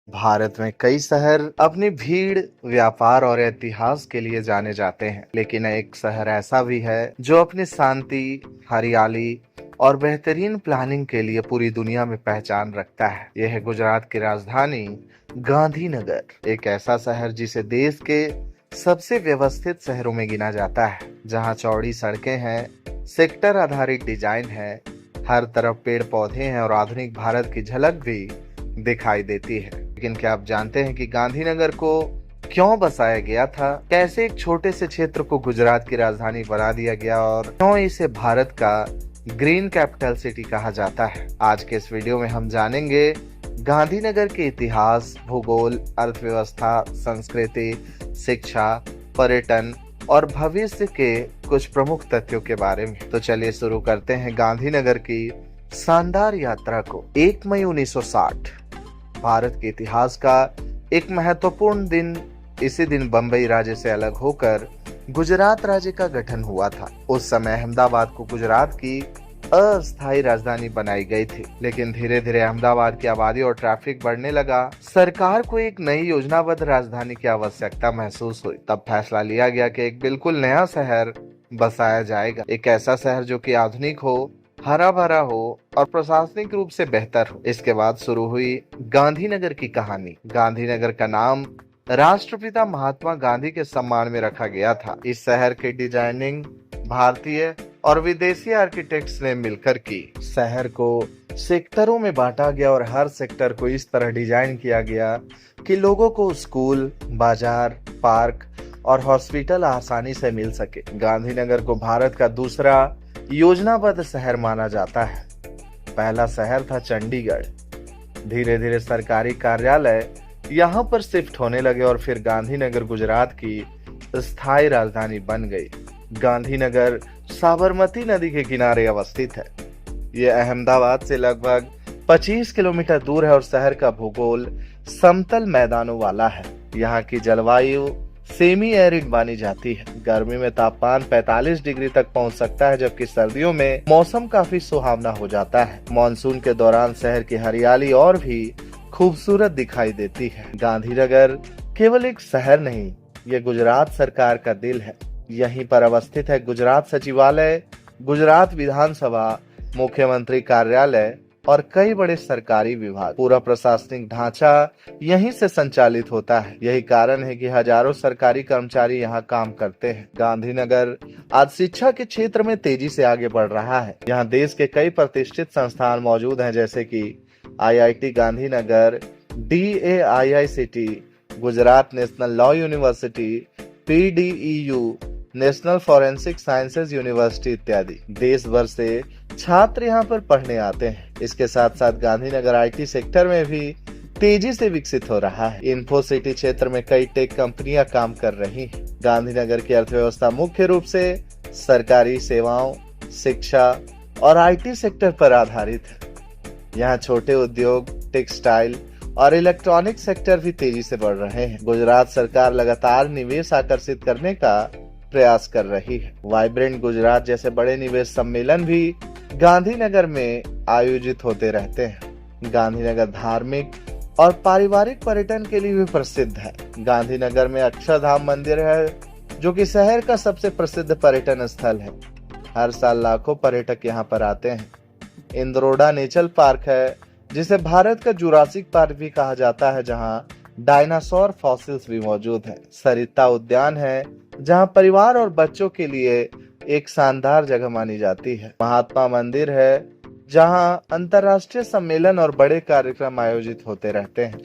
भारत में कई शहर अपनी भीड़, व्यापार और इतिहास के लिए जाने जाते हैं, लेकिन एक शहर ऐसा भी है जो अपनी शांति, हरियाली और बेहतरीन प्लानिंग के लिए पूरी दुनिया में पहचान रखता है। यह है गुजरात की राजधानी गांधीनगर, एक ऐसा शहर जिसे देश के सबसे व्यवस्थित शहरों में गिना जाता है, जहां चौड़ी सड़कें हैं, सेक्टर आधारित डिजाइन है, हर तरफ पेड़ पौधे हैं और आधुनिक भारत की झलक भी दिखाई देती है। लेकिन क्या आप जानते हैं कि गांधीनगर को क्यों बसाया गया था? कैसे एक छोटे से क्षेत्र को गुजरात की राजधानी बना दिया गया और क्यों इसे भारत का ग्रीन कैपिटल सिटी कहा जाता है? आज के इस वीडियो में हम जानेंगे गांधीनगर के इतिहास, भूगोल, अर्थव्यवस्था, संस्कृति, शिक्षा, पर्यटन और भविष्य के कुछ प्रमुख तथ्यों के बारे में। तो चलिए शुरू करते हैं गांधीनगर की शानदार यात्रा को। 1 मई 1960 भारत के इतिहास का एक महत्वपूर्ण दिन। इसी दिन बंबई राज्य से अलग होकर गुजरात राज्य का गठन हुआ था। उस समय अहमदाबाद को गुजरात की अस्थायी राजधानी बनाई गई थी, लेकिन धीरे धीरे अहमदाबाद की आबादी और ट्रैफिक बढ़ने लगा। सरकार को एक नई योजनाबद्ध राजधानी की आवश्यकता महसूस हुई। तब फैसला लिया गया कि एक बिल्कुल नया शहर बसाया जाएगा, एक ऐसा शहर जो कि आधुनिक हो, हरा भरा हो और प्रशासनिक रूप से बेहतर हो। इसके बाद शुरू हुई गांधीनगर की कहानी। गांधीनगर का नाम राष्ट्रपिता महात्मा गांधी के सम्मान में रखा गया था। इस शहर की डिजाइनिंग भारतीय और विदेशी आर्किटेक्ट्स ने मिलकर की। शहर को सेक्टरों में बांटा गया और हर सेक्टर को इस तरह डिजाइन किया गया कि लोगों को स्कूल, बाजार, पार्क और हॉस्पिटल आसानी से मिल सके। गांधीनगर को भारत का दूसरा योजनाबद्ध शहर माना जाता है। पहला शहर था चंडीगढ़। धीरे धीरे सरकारी कार्यालय यहाँ पर शिफ्ट होने लगे और फिर गांधीनगर गुजरात की स्थायी राजधानी बन गई। गांधीनगर साबरमती नदी के किनारे अवस्थित है। यह अहमदाबाद से लगभग 25 किलोमीटर दूर है और शहर का भूगोल समतल मैदानों वाला है। यहाँ की जलवायु सेमी एरिड मानी जाती है। गर्मी में तापमान 45 डिग्री तक पहुंच सकता है, जबकि सर्दियों में मौसम काफी सुहावना हो जाता है। मानसून के दौरान शहर की हरियाली और भी खूबसूरत दिखाई देती है। गांधीनगर केवल एक शहर नहीं, ये गुजरात सरकार का दिल है। यहीं पर अवस्थित है गुजरात सचिवालय, गुजरात विधानसभा, मुख्यमंत्री कार्यालय और कई बड़े सरकारी विभाग। पूरा प्रशासनिक ढांचा यहीं से संचालित होता है। यही कारण है कि हजारों सरकारी कर्मचारी यहाँ काम करते हैं। गांधीनगर आज शिक्षा के क्षेत्र में तेजी से आगे बढ़ रहा है। यहाँ देश के कई प्रतिष्ठित संस्थान मौजूद हैं, जैसे कि IIT Gandhinagar, DAIICT, Gujarat national law university, PDEU, national forensic sciences university इत्यादि। देश भर से छात्र यहाँ पर पढ़ने आते हैं। इसके साथ साथ गांधीनगर IT सेक्टर में भी तेजी से विकसित हो रहा है। इन्फोसिटी क्षेत्र में कई टेक कंपनियां काम कर रही हैं। गांधीनगर की अर्थव्यवस्था मुख्य रूप से सरकारी सेवाओं, शिक्षा और IT सेक्टर पर आधारित है। यहाँ छोटे उद्योग, टेक्सटाइल और इलेक्ट्रॉनिक सेक्टर भी तेजी से बढ़ रहे हैं। गुजरात सरकार लगातार निवेश आकर्षित करने का प्रयास कर रही है। वाइब्रेंट गुजरात जैसे बड़े निवेश सम्मेलन भी गांधीनगर में आयोजित होते रहते हैं। गांधीनगर धार्मिक और पारिवारिक पर्यटन के लिए भी प्रसिद्ध है। गांधीनगर में अक्षरधाम मंदिर है, जो कि शहर का सबसे प्रसिद्ध पर्यटन स्थल है। हर साल लाखों पर्यटक यहाँ पर आते हैं। इंद्रोडा नेचर पार्क है, जिसे भारत का जुरासिक पार्क भी कहा जाता है, जहाँ डायनासोर फॉसिल्स भी मौजूद हैं। सरिता उद्यान है, जहाँ परिवार और बच्चों के लिए एक शानदार जगह मानी जाती है। महात्मा मंदिर है, जहाँ अंतर्राष्ट्रीय सम्मेलन और बड़े कार्यक्रम आयोजित होते रहते हैं।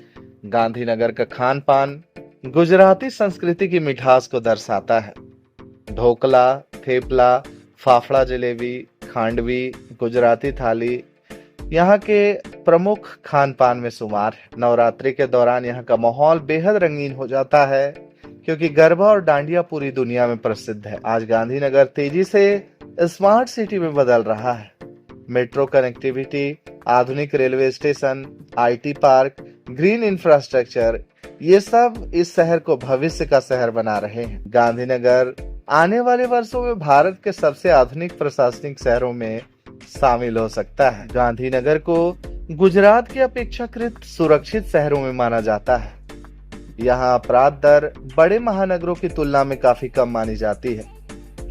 गांधीनगर का खान पान गुजराती संस्कृति की मिठास को दर्शाता है। ढोकला, थेपला, फाफड़ा जलेबी, खांडवी, गुजराती थाली यहाँ के प्रमुख खान पान में शुमार है। नवरात्रि के दौरान यहाँ का माहौल बेहद रंगीन हो जाता है, क्योंकि गरबा और डांडिया पूरी दुनिया में प्रसिद्ध है। आज गांधीनगर तेजी से स्मार्ट सिटी में बदल रहा है। मेट्रो कनेक्टिविटी, आधुनिक railway station, IT park, green infrastructure, ये सब इस शहर को भविष्य का शहर बना रहे हैं। गांधीनगर आने वाले वर्षों में भारत के सबसे आधुनिक प्रशासनिक शहरों में शामिल हो सकता है। गांधीनगर को गुजरात के अपेक्षाकृत सुरक्षित शहरों में माना जाता है। यहाँ अपराध दर बड़े महानगरों की तुलना में काफी कम मानी जाती है।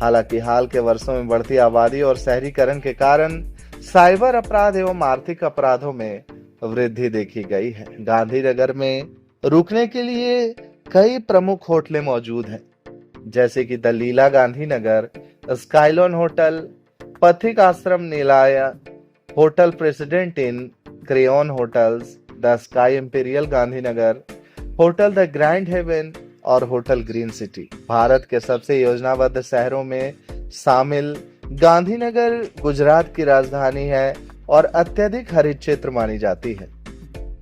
हालांकि हाल के वर्षों में बढ़ती आबादी और शहरीकरण के कारण साइबर अपराध एवं आर्थिक अपराधों में वृद्धि देखी गई है। गांधीनगर में रुकने के लिए कई प्रमुख होटलें मौजूद हैं, जैसे कि the Leela Gandhinagar, Skylon hotel, Pathik Ashram Nilaya, hotel President Inn, Creon hotels, the Sky Imperial Gandhinagar, hotel the Grand Heaven और होटल ग्रीन सिटी। भारत के सबसे योजनाबद्ध शहरों में शामिल गांधीनगर गुजरात की राजधानी है और अत्यधिक हरित क्षेत्र मानी जाती है।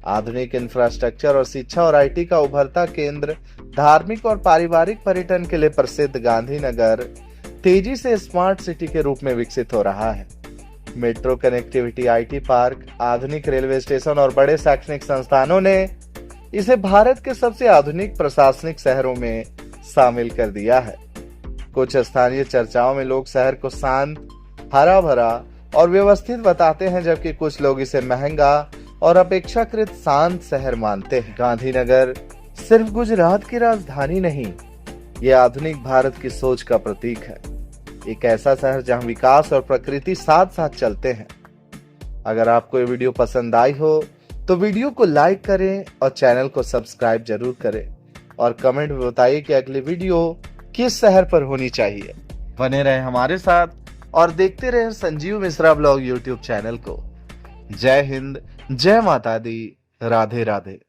आधुनिक इंफ्रास्ट्रक्चर और शिक्षा और आईटी का उभरता केंद्र, धार्मिक और पारिवारिक पर्यटन के लिए प्रसिद्ध गांधीनगर तेजी से स्मार्ट सिटी के रूप में विकसित हो रहा है। मेट्रो कनेक्टिविटी, आईटी पार्क, आधुनिक रेलवे स्टेशन और बड़े शैक्षणिक संस्थानों ने इसे भारत के सबसे आधुनिक प्रशासनिक शहरों में शामिल कर दिया है। कुछ स्थानीय चर्चाओं में लोग शहर को शांत, हरा भरा और व्यवस्थित बताते हैं, जबकि कुछ लोग इसे महंगा और अपेक्षाकृत शांत शहर मानते हैं। गांधीनगर सिर्फ गुजरात की राजधानी नहीं, यह आधुनिक भारत की सोच का प्रतीक है। एक ऐसा शहर जहां विकास और प्रकृति साथ साथ चलते हैं। अगर आपको ये वीडियो पसंद आई हो तो वीडियो को लाइक करें और चैनल को सब्सक्राइब जरूर करें और कमेंट में बताइए कि अगली वीडियो किस शहर पर होनी चाहिए। बने रहे हमारे साथ और देखते रहे Sanjeev Mishra blog YouTube channel को। जय हिंद, जय माता दी, राधे राधे।